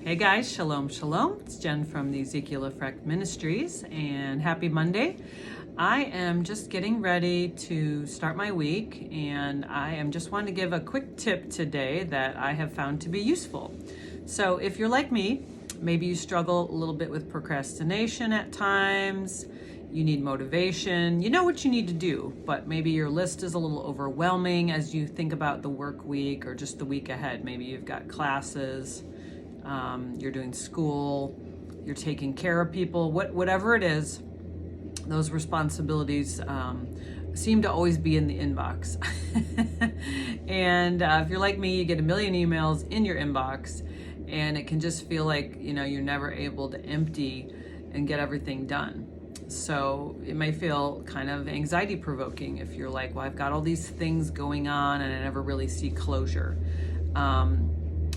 Hey guys, shalom, shalom. It's Jen from the Ezekiel Effect Ministries, and happy Monday. I am just getting ready to start my week, and I am just wanting to give a quick tip today that I have found to be useful. So if you're like me, maybe you struggle a little bit with procrastination at times, you need motivation, you know what you need to do, but maybe your list is a little overwhelming as you think about the work week or just the week ahead. Maybe you've got classes, you're doing school, you're taking care of people, whatever it is, those responsibilities seem to always be in the inbox. And if you're like me, you get a million emails in your inbox, and it can just feel like, you're never able to empty and get everything done. So it may feel kind of anxiety provoking if you're like, well, I've got all these things going on and I never really see closure.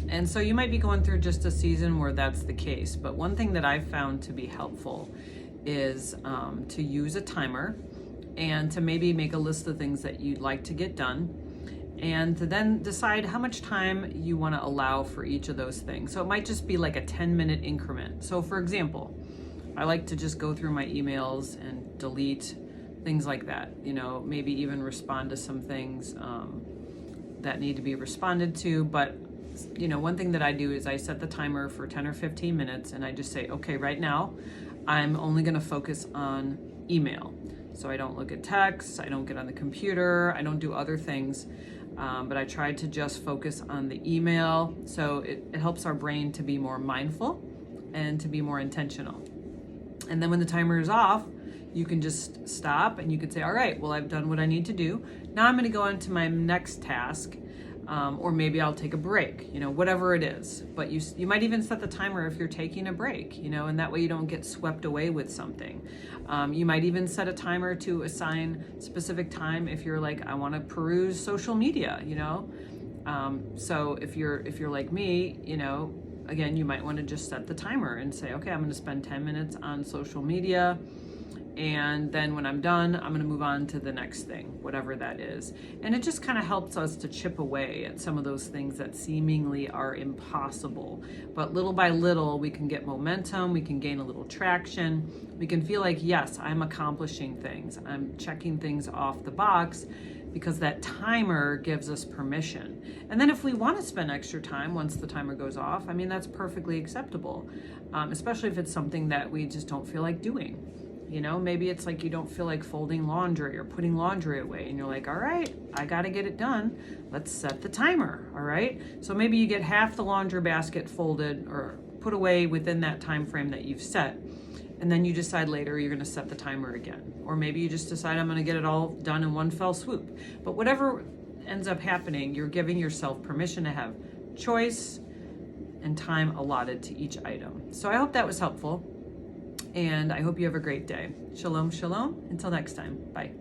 And so you might be going through just a season where that's the case. But one thing that I've found to be helpful is to use a timer and to maybe make a list of things that you'd like to get done, and to then decide how much time you want to allow for each of those things. So it might just be like a 10-minute increment. So for example, I like to just go through my emails and delete things like that, maybe even respond to some things that need to be responded to. But one thing that I do is I set the timer for 10 or 15 minutes, and I just say, okay, right now I'm only going to focus on email. So I don't look at texts, I don't get on the computer, I don't do other things, but I try to just focus on the email. So it helps our brain to be more mindful and to be more intentional. And then when the timer is off, you can just stop and you could say, all right, well, I've done what I need to do. Now I'm going to go on to my next task. Or maybe I'll take a break, whatever it is. But you might even set the timer if you're taking a break, and that way you don't get swept away with something. You might even set a timer to assign specific time if you're like, I want to peruse social media, So if you're like me, again, you might want to just set the timer and say, okay, I'm going to spend 10 minutes on social media. And then when I'm done, I'm going to move on to the next thing, whatever that is. And it just kind of helps us to chip away at some of those things that seemingly are impossible. But little by little, we can get momentum, we can gain a little traction, we can feel like, yes, I'm accomplishing things, I'm checking things off the box, because that timer gives us permission. And then if we want to spend extra time once the timer goes off, that's perfectly acceptable, especially if it's something that we just don't feel like doing. Maybe it's like you don't feel like folding laundry or putting laundry away, and you're like, all right, I got to get it done. Let's set the timer. All right. So maybe you get half the laundry basket folded or put away within that time frame that you've set. And then you decide later you're going to set the timer again. Or maybe you just decide I'm going to get it all done in one fell swoop. But whatever ends up happening, you're giving yourself permission to have choice and time allotted to each item. So I hope that was helpful. And I hope you have a great day. Shalom, shalom. Until next time. Bye.